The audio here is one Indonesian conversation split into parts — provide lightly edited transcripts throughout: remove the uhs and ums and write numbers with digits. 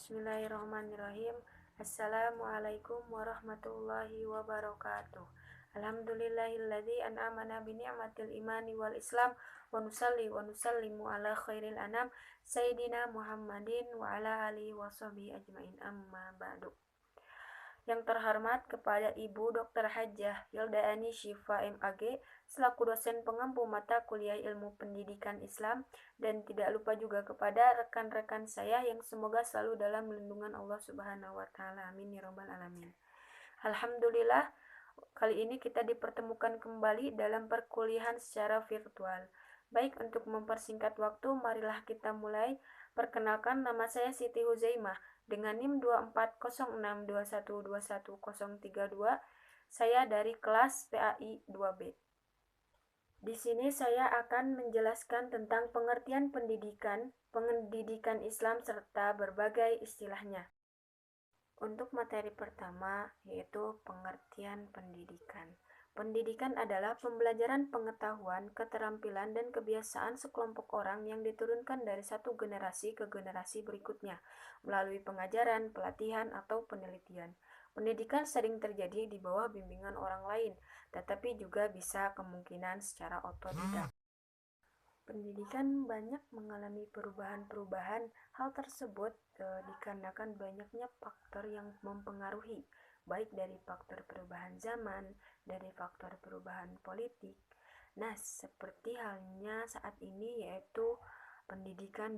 Bismillahirrahmanirrahim. Assalamualaikum warahmatullahi wabarakatuh. Alhamdulillahilladzi an'amana bi ni'matil imani wal islam wa nusalli wa nusallimu ala khairil anam sayyidina Muhammadin wa ala alihi wa sahbihi ajmain, amma ba'du. Yang terhormat kepada Ibu Dr. Hajjah Hilda Ani Syifa MAG selaku dosen pengampu mata kuliah ilmu pendidikan Islam, dan tidak lupa juga kepada rekan-rekan saya yang semoga selalu dalam lindungan Allah Subhanahu wa taala. Amin ya rabbal alamin. Alhamdulillah, kali ini kita dipertemukan kembali dalam perkuliahan secara virtual. Baik, untuk mempersingkat waktu, marilah kita mulai. Perkenalkan, nama saya Siti Huzaimah dengan NIM 240621211032. Saya dari kelas PAI 2B. Di sini saya akan menjelaskan tentang pengertian pendidikan Islam serta berbagai istilahnya. Untuk materi pertama yaitu pengertian pendidikan. Pendidikan adalah pembelajaran pengetahuan, keterampilan, dan kebiasaan sekelompok orang yang diturunkan dari satu generasi ke generasi berikutnya melalui pengajaran, pelatihan, atau penelitian. Pendidikan sering terjadi di bawah bimbingan orang lain, tetapi juga bisa kemungkinan secara otodidak. Pendidikan banyak mengalami perubahan-perubahan. Hal tersebut dikarenakan banyaknya faktor yang mempengaruhi, baik dari faktor perubahan zaman, dari faktor perubahan politik. Nah, seperti halnya saat ini yaitu pendidikan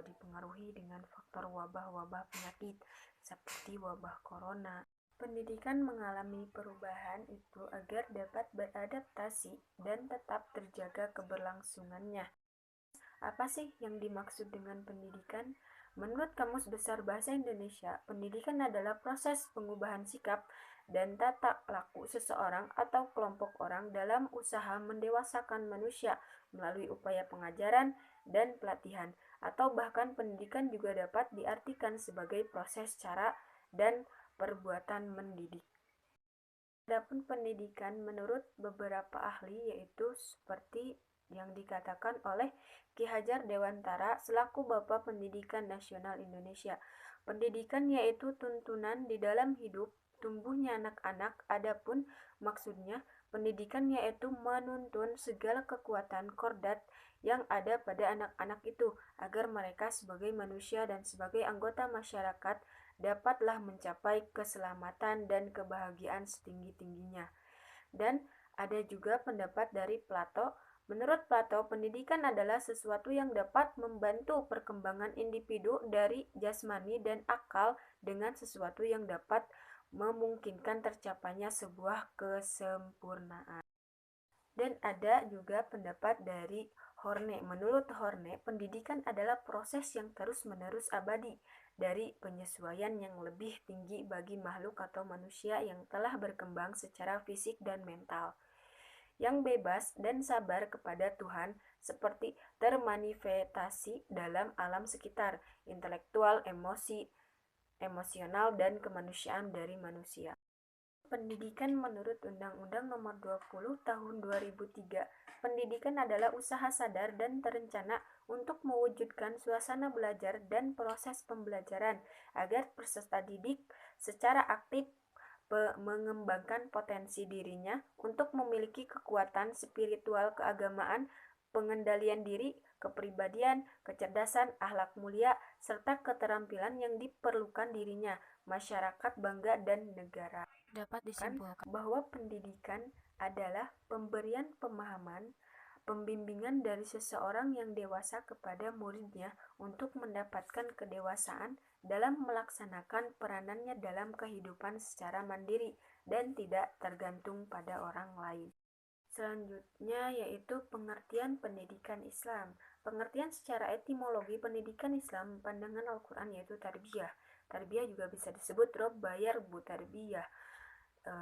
dipengaruhi dengan faktor wabah-wabah penyakit seperti wabah corona. Pendidikan mengalami perubahan itu agar dapat beradaptasi dan tetap terjaga keberlangsungannya. Apa sih yang dimaksud dengan pendidikan? Menurut Kamus Besar Bahasa Indonesia, pendidikan adalah proses pengubahan sikap dan tata laku seseorang atau kelompok orang dalam usaha mendewasakan manusia melalui upaya pengajaran dan pelatihan, atau bahkan pendidikan juga dapat diartikan sebagai proses cara dan perbuatan mendidik. Adapun pendidikan menurut beberapa ahli yaitu seperti yang dikatakan oleh Ki Hajar Dewantara selaku Bapak Pendidikan Nasional Indonesia. Pendidikan yaitu tuntunan di dalam hidup tumbuhnya anak-anak. Adapun maksudnya, pendidikan yaitu menuntun segala kekuatan kodrat yang ada pada anak-anak itu agar mereka sebagai manusia dan sebagai anggota masyarakat dapatlah mencapai keselamatan dan kebahagiaan setinggi-tingginya. Dan ada juga pendapat dari Plato. Menurut Plato, pendidikan adalah sesuatu yang dapat membantu perkembangan individu dari jasmani dan akal dengan sesuatu yang dapat memungkinkan tercapainya sebuah kesempurnaan. Dan ada juga pendapat dari Horne. Menurut Horne, pendidikan adalah proses yang terus-menerus abadi dari penyesuaian yang lebih tinggi bagi makhluk atau manusia yang telah berkembang secara fisik dan mental, yang bebas dan sabar kepada Tuhan, seperti termanifestasi dalam alam sekitar, intelektual, emosional, dan kemanusiaan dari manusia. Pendidikan menurut Undang-Undang Nomor 20 Tahun 2003, pendidikan adalah usaha sadar dan terencana untuk mewujudkan suasana belajar dan proses pembelajaran agar peserta didik secara aktif mengembangkan potensi dirinya untuk memiliki kekuatan spiritual keagamaan, pengendalian diri, kepribadian, kecerdasan, akhlak mulia, serta keterampilan yang diperlukan dirinya, masyarakat, bangsa, dan negara. Dapat disimpulkan bahwa pendidikan adalah pemberian pemahaman, pembimbingan dari seseorang yang dewasa kepada muridnya untuk mendapatkan kedewasaan dalam melaksanakan peranannya dalam kehidupan secara mandiri dan tidak tergantung pada orang lain. Selanjutnya yaitu pengertian pendidikan Islam. Pengertian secara etimologi pendidikan Islam pandangan Al-Quran yaitu tarbiyah. Tarbiyah juga bisa disebut robbah yarbu tarbiyah,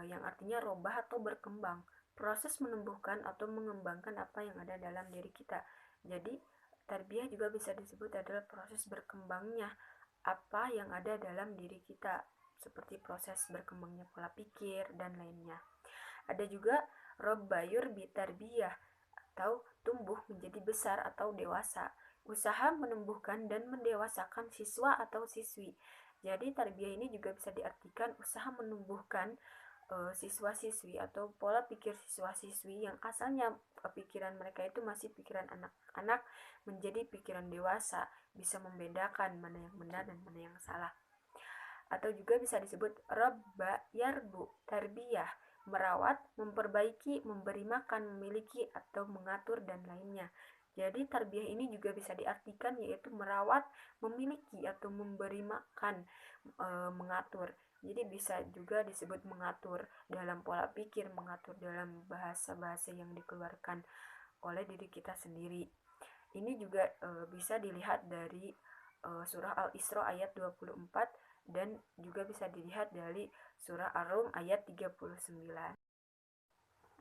yang artinya robah atau berkembang, proses menumbuhkan atau mengembangkan apa yang ada dalam diri kita. Jadi tarbiyah juga bisa disebut adalah proses berkembangnya apa yang ada dalam diri kita, seperti proses berkembangnya pola pikir dan lainnya. Ada juga robbayur bitarbiyah atau tumbuh menjadi besar atau dewasa. usaha menumbuhkan dan mendewasakan siswa atau siswi. Jadi tarbiyah ini juga bisa diartikan usaha menumbuhkan siswa-siswi atau pola pikir siswa-siswi yang asalnya pikiran mereka itu masih pikiran anak-anak menjadi pikiran dewasa, bisa membedakan mana yang benar dan mana yang salah. Atau juga bisa disebut rabba yarbu, tarbiyah, merawat, memperbaiki, memberi makan, memiliki atau mengatur dan lainnya. Jadi tarbiyah ini juga bisa diartikan yaitu merawat, memiliki atau memberi makan, mengatur. Jadi bisa juga disebut mengatur dalam pola pikir, mengatur dalam bahasa-bahasa yang dikeluarkan oleh diri kita sendiri. Ini juga bisa dilihat dari surah Al-Isra ayat 24 dan juga bisa dilihat dari surah Ar-Rum ayat 39.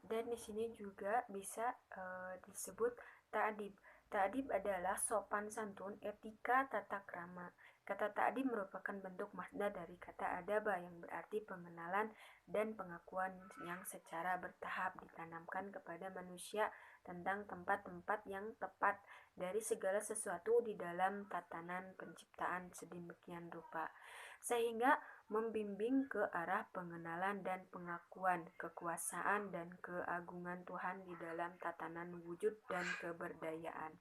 Dan di sini juga bisa disebut ta'dib. Ta'dib adalah sopan santun, etika, tata krama. Kata ta'dib merupakan bentuk masdar dari kata adaba yang berarti pengenalan dan pengakuan yang secara bertahap ditanamkan kepada manusia tentang tempat-tempat yang tepat dari segala sesuatu di dalam tatanan penciptaan sedemikian rupa, sehingga membimbing ke arah pengenalan dan pengakuan kekuasaan dan keagungan Tuhan di dalam tatanan wujud dan keberdayaan.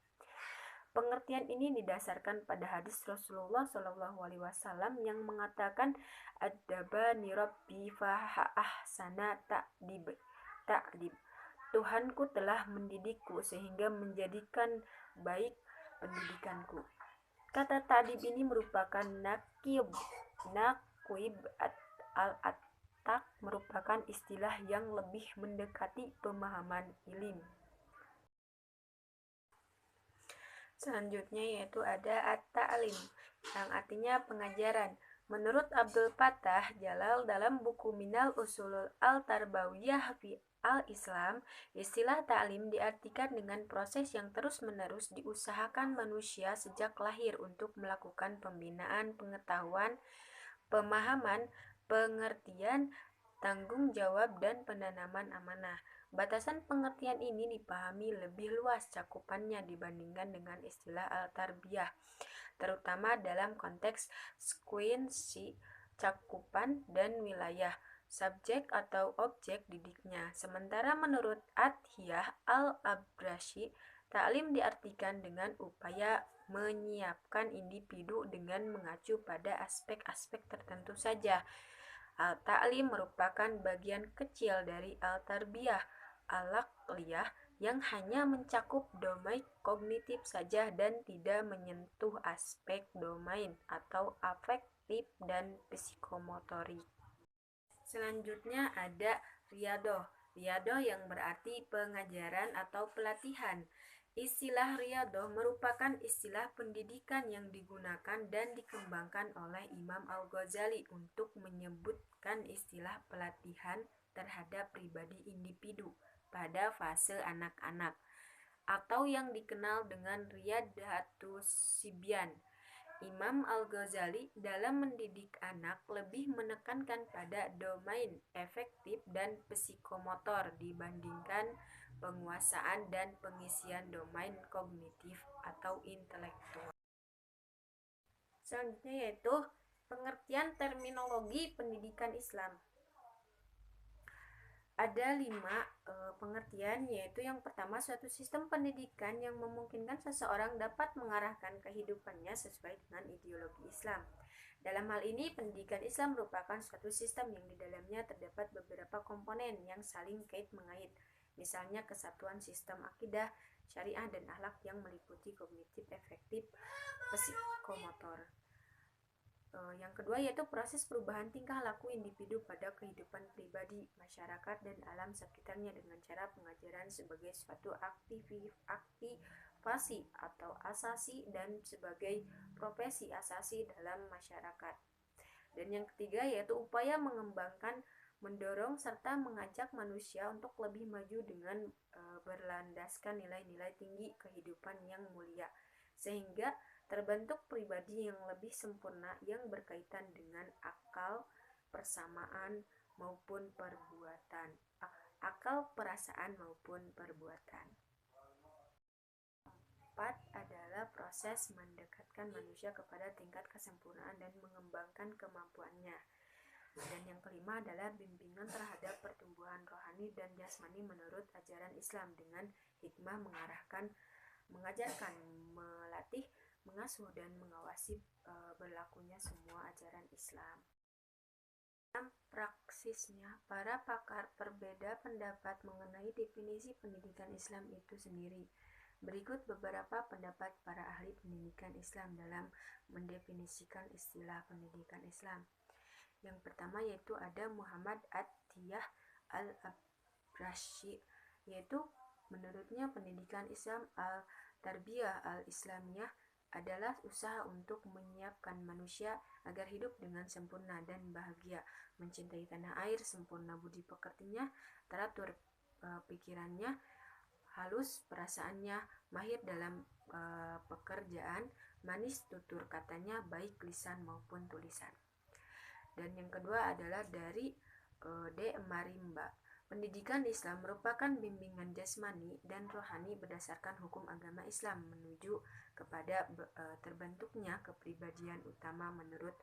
Pengertian ini didasarkan pada hadis Rasulullah SAW yang mengatakan adabani rabbi fa ahsana ta'dib. Tuhanku telah mendidikku sehingga menjadikan baik pendidikanku. Kata ta'dib ini merupakan nakwib al-atak merupakan istilah yang lebih mendekati pemahaman ilim. Selanjutnya yaitu ada at-ta'lim yang artinya pengajaran. Menurut Abdul Fattah Jalal dalam buku Minal Usulul Al-Tarbawiyah fi Al-Islam, istilah ta'lim diartikan dengan proses yang terus-menerus diusahakan manusia sejak lahir untuk melakukan pembinaan pengetahuan, pemahaman, pengertian, tanggung jawab, dan penanaman amanah. Batasan pengertian ini dipahami lebih luas cakupannya dibandingkan dengan istilah al-tarbiyah, terutama dalam konteks sekuensi, cakupan, dan wilayah, subjek atau objek didiknya. Sementara menurut Athiyah al-Abrashi, taklim diartikan dengan upaya menyiapkan individu dengan mengacu pada aspek-aspek tertentu saja. Al-ta'lim merupakan bagian kecil dari al-tarbiyah al-aqliyah yang hanya mencakup domain kognitif saja dan tidak menyentuh aspek domain atau afektif dan psikomotorik. Selanjutnya ada riyadoh. Riyadoh yang berarti pengajaran atau pelatihan. Istilah riyadoh merupakan istilah pendidikan yang digunakan dan dikembangkan oleh Imam Al-Ghazali untuk menyebutkan istilah pelatihan terhadap pribadi individu pada fase anak-anak, atau yang dikenal dengan riyadatus sibyan. Imam Al-Ghazali dalam mendidik anak lebih menekankan pada domain efektif dan psikomotor dibandingkan penguasaan dan pengisian domain kognitif atau intelektual. Selanjutnya yaitu pengertian terminologi pendidikan Islam. Ada 5 pengertian, yaitu yang pertama, suatu sistem pendidikan yang memungkinkan seseorang dapat mengarahkan kehidupannya sesuai dengan ideologi Islam. Dalam hal ini, pendidikan Islam merupakan suatu sistem yang di dalamnya terdapat beberapa komponen yang saling kait-mengait, misalnya kesatuan sistem akidah, syariah, dan akhlak yang meliputi kognitif, efektif, psikomotor. Yang kedua yaitu proses perubahan tingkah laku individu pada kehidupan pribadi, masyarakat, dan alam sekitarnya dengan cara pengajaran sebagai suatu aktivasi atau asasi dan sebagai profesi asasi dalam masyarakat. Dan yang ketiga yaitu upaya mengembangkan, mendorong, serta mengajak manusia untuk lebih maju dengan berlandaskan nilai-nilai tinggi kehidupan yang mulia, sehingga terbentuk pribadi yang lebih sempurna yang berkaitan dengan akal, persamaan, maupun perbuatan. Akal, perasaan, maupun perbuatan. 4 adalah adalah proses mendekatkan manusia kepada tingkat kesempurnaan dan mengembangkan kemampuannya. Dan yang kelima adalah bimbingan terhadap pertumbuhan rohani dan jasmani menurut ajaran Islam dengan hikmah mengajarkan, melatih, mengasuh, dan mengawasi berlakunya semua ajaran Islam. Dalam praksisnya, para pakar berbeda pendapat mengenai definisi pendidikan Islam itu sendiri. Berikut beberapa pendapat para ahli pendidikan Islam dalam mendefinisikan istilah pendidikan Islam. Yang pertama yaitu ada Muhammad At-Tiyah Al-Abrashi, yaitu menurutnya pendidikan Islam al-Tarbiyah al-Islamiyah adalah usaha untuk menyiapkan manusia agar hidup dengan sempurna dan bahagia, mencintai tanah air, sempurna budi pekertinya, teratur pikirannya, halus perasaannya, mahir dalam pekerjaan, manis tutur katanya, baik lisan maupun tulisan. Dan yang kedua adalah dari D. Marimba. Pendidikan Islam merupakan bimbingan jasmani dan rohani berdasarkan hukum agama Islam menuju kepada terbentuknya kepribadian utama menurut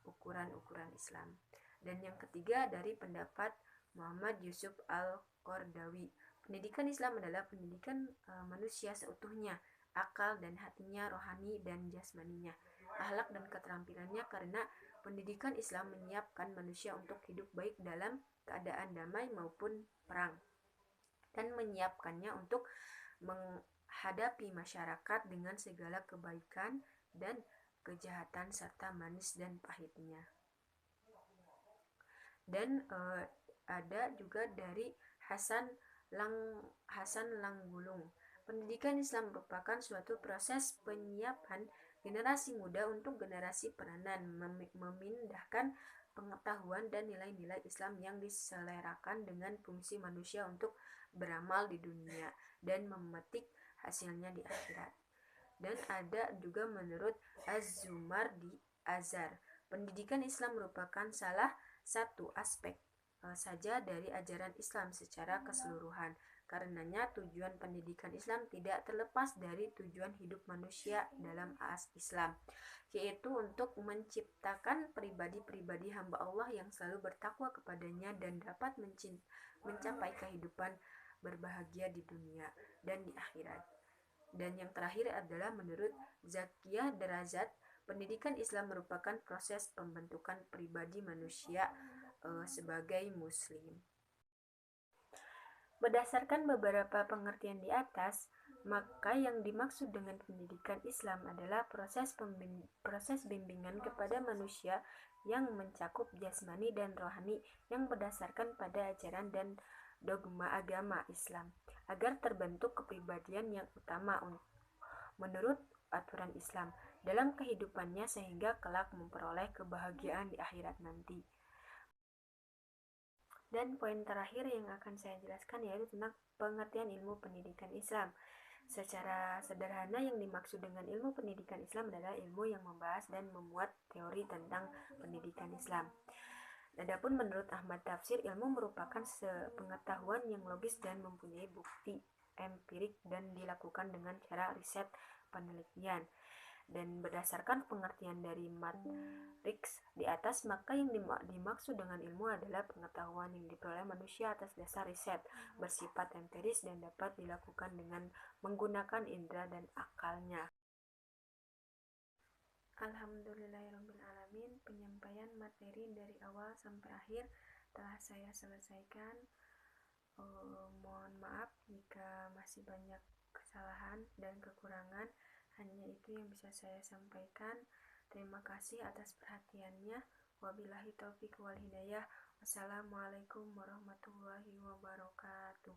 ukuran-ukuran Islam. Dan yang ketiga dari pendapat Muhammad Yusuf Al-Qardawi. Pendidikan Islam adalah pendidikan manusia seutuhnya, akal dan hatinya, rohani dan jasmaninya, akhlak dan keterampilannya, karena pendidikan Islam menyiapkan manusia untuk hidup baik dalam keadaan damai maupun perang, dan menyiapkannya untuk menghadapi masyarakat dengan segala kebaikan dan kejahatan serta manis dan pahitnya. Dan ada juga dari Hasan Langgulung. Pendidikan Islam merupakan suatu proses penyiapan generasi muda untuk generasi peranan, memindahkan pengetahuan dan nilai-nilai Islam yang diselerakan dengan fungsi manusia untuk beramal di dunia dan memetik hasilnya di akhirat. Dan ada juga menurut Az-Zumardi Azhar, pendidikan Islam merupakan salah satu aspek saja dari ajaran Islam secara keseluruhan. Karenanya tujuan pendidikan Islam tidak terlepas dari tujuan hidup manusia dalam Islam, yaitu untuk menciptakan pribadi-pribadi hamba Allah yang selalu bertakwa kepadanya dan dapat mencapai kehidupan berbahagia di dunia dan di akhirat. Dan yang terakhir adalah menurut Zakiyah Derazat, pendidikan Islam merupakan proses pembentukan pribadi manusia sebagai muslim. Berdasarkan beberapa pengertian di atas, maka yang dimaksud dengan pendidikan Islam adalah proses bimbingan kepada manusia yang mencakup jasmani dan rohani yang berdasarkan pada ajaran dan dogma agama Islam, agar terbentuk kepribadian yang utama menurut aturan Islam dalam kehidupannya sehingga kelak memperoleh kebahagiaan di akhirat nanti. Dan poin terakhir yang akan saya jelaskan yaitu tentang pengertian ilmu pendidikan Islam. Secara sederhana, yang dimaksud dengan ilmu pendidikan Islam adalah ilmu yang membahas dan memuat teori tentang pendidikan Islam. Adapun menurut Ahmad Tafsir, ilmu merupakan pengetahuan yang logis dan mempunyai bukti empirik dan dilakukan dengan cara riset penelitian. Dan berdasarkan pengertian dari Matrix di atas, maka yang dimaksud dengan ilmu adalah pengetahuan yang diperoleh manusia atas dasar riset, bersifat empiris dan dapat dilakukan dengan menggunakan indera dan akalnya. Alhamdulillahirrahmanirrahim, penyampaian materi dari awal sampai akhir telah saya selesaikan. Mohon maaf jika masih banyak kesalahan dan kekurangan. Hanya itu yang bisa saya sampaikan. Terima kasih atas perhatiannya. Wabillahi taufiq wal hidayah. Wassalamualaikum warahmatullahi wabarakatuh.